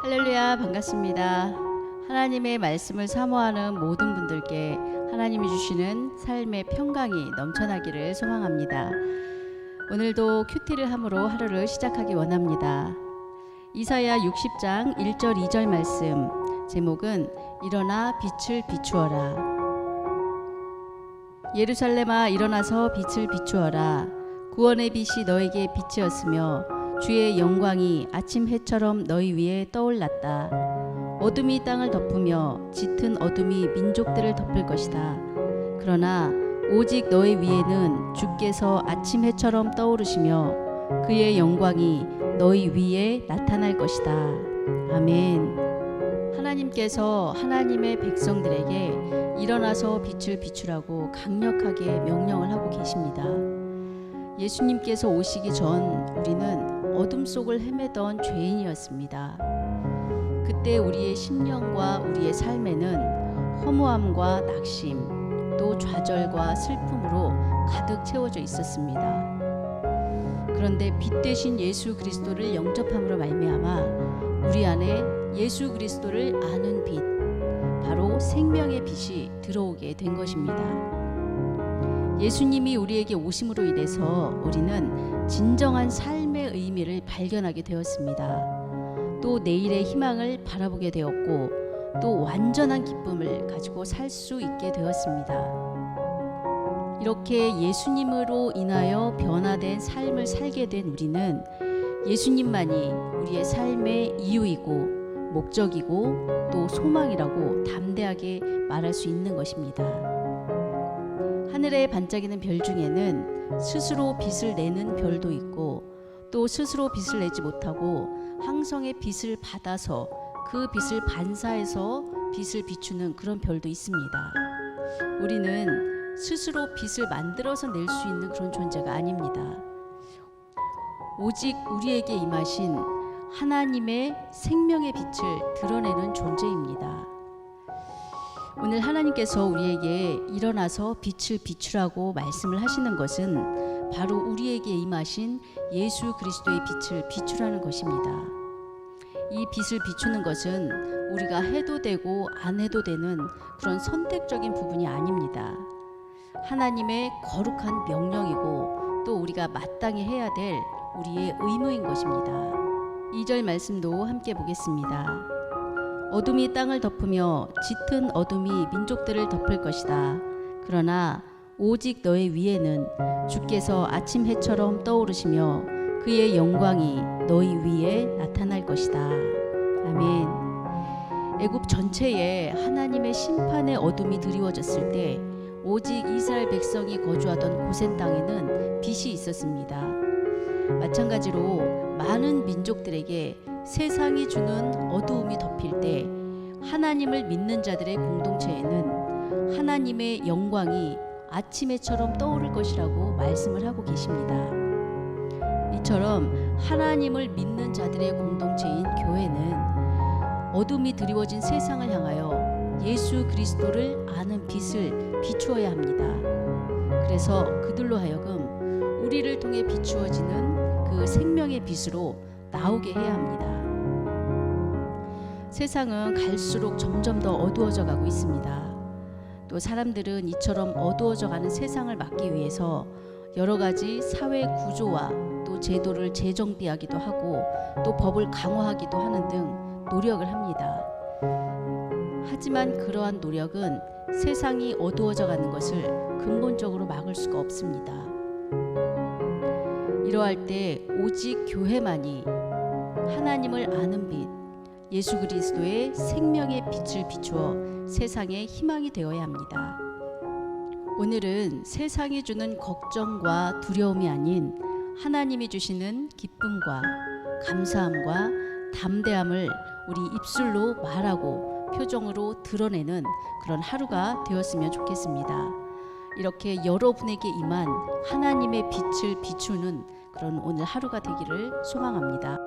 할렐루야, 반갑습니다. 하나님의 말씀을 사모하는 모든 분들께 하나님이 주시는 삶의 평강이 넘쳐나기를 소망합니다. 오늘도 큐티를 함으로 하루를 시작하기 원합니다. 이사야 60장 1절 2절 말씀, 제목은 일어나 빛을 비추어라. 예루살렘아, 일어나서 빛을 비추어라. 구원의 빛이 너에게 빛이었으며 주의 영광이 아침 해처럼 너희 위에 떠올랐다. 어둠이 땅을 덮으며 짙은 어둠이 민족들을 덮을 것이다. 그러나 오직 너희 위에는 주께서 아침 해처럼 떠오르시며 그의 영광이 너희 위에 나타날 것이다. 아멘. 하나님께서 하나님의 백성들에게 일어나서 빛을 비추라고 강력하게 명령을 하고 계십니다. 예수님께서 오시기 전 우리는 어둠 속을 헤매던 죄인이었습니다. 그때 우리의 심령과 우리의 삶에는 허무함과 낙심, 또 좌절과 슬픔으로 가득 채워져 있었습니다. 그런데 빛 대신 예수 그리스도를 영접함으로 말미암아 우리 안에 예수 그리스도를 아는 빛, 바로 생명의 빛이 들어오게 된 것입니다. 예수님이 우리에게 오심으로 인해서 우리는 진정한 삶의 의미를 발견하게 되었습니다. 또 내일의 희망을 바라보게 되었고 또 완전한 기쁨을 가지고 살 수 있게 되었습니다. 이렇게 예수님으로 인하여 변화된 삶을 살게 된 우리는 예수님만이 우리의 삶의 이유이고 목적이고 또 소망이라고 담대하게 말할 수 있는 것입니다. 하늘에 반짝이는 별 중에는 스스로 빛을 내는 별도 있고 또 스스로 빛을 내지 못하고 항성의 빛을 받아서 그 빛을 반사해서 빛을 비추는 그런 별도 있습니다. 우리는 스스로 빛을 만들어서 낼 수 있는 그런 존재가 아닙니다. 오직 우리에게 임하신 하나님의 생명의 빛을 드러내는 존재입니다. 오늘 하나님께서 우리에게 일어나서 빛을 비추라고 말씀을 하시는 것은 바로 우리에게 임하신 예수 그리스도의 빛을 비추라는 것입니다. 이 빛을 비추는 것은 우리가 해도 되고 안 해도 되는 그런 선택적인 부분이 아닙니다. 하나님의 거룩한 명령이고 또 우리가 마땅히 해야 될 우리의 의무인 것입니다. 2절 말씀도 함께 보겠습니다. 어둠이 땅을 덮으며 짙은 어둠이 민족들을 덮을 것이다. 그러나 오직 너의 위에는 주께서 아침 해처럼 떠오르시며 그의 영광이 너희 위에 나타날 것이다. 아멘. 애굽 전체에 하나님의 심판의 어둠이 드리워졌을 때 오직 이스라엘 백성이 거주하던 고센 땅에는 빛이 있었습니다. 마찬가지로 많은 민족들에게 세상이 주는 어두움이 덮일 때 하나님을 믿는 자들의 공동체에는 하나님의 영광이 아침해처럼 떠오를 것이라고 말씀을 하고 계십니다. 이처럼 하나님을 믿는 자들의 공동체인 교회는 어둠이 드리워진 세상을 향하여 예수 그리스도를 아는 빛을 비추어야 합니다. 그래서 그들로 하여금 우리를 통해 비추어지는 그 생명의 빛으로 나오게 해야 합니다. 세상은 갈수록 점점 더 어두워져 가고 있습니다. 또 사람들은 이처럼 어두워져 가는 세상을 막기 위해서 여러 가지 사회 구조와 또 제도를 재정비하기도 하고 또 법을 강화하기도 하는 등 노력을 합니다. 하지만 그러한 노력은 세상이 어두워져 가는 것을 근본적으로 막을 수가 없습니다. 이러할 때 오직 교회만이 하나님을 아는 빛, 예수 그리스도의 생명의 빛을 비추어 세상의 희망이 되어야 합니다. 오늘은 세상이 주는 걱정과 두려움이 아닌 하나님이 주시는 기쁨과 감사함과 담대함을 우리 입술로 말하고 표정으로 드러내는 그런 하루가 되었으면 좋겠습니다. 이렇게 여러분에게 임한 하나님의 빛을 비추는 그런 오늘 하루가 되기를 소망합니다.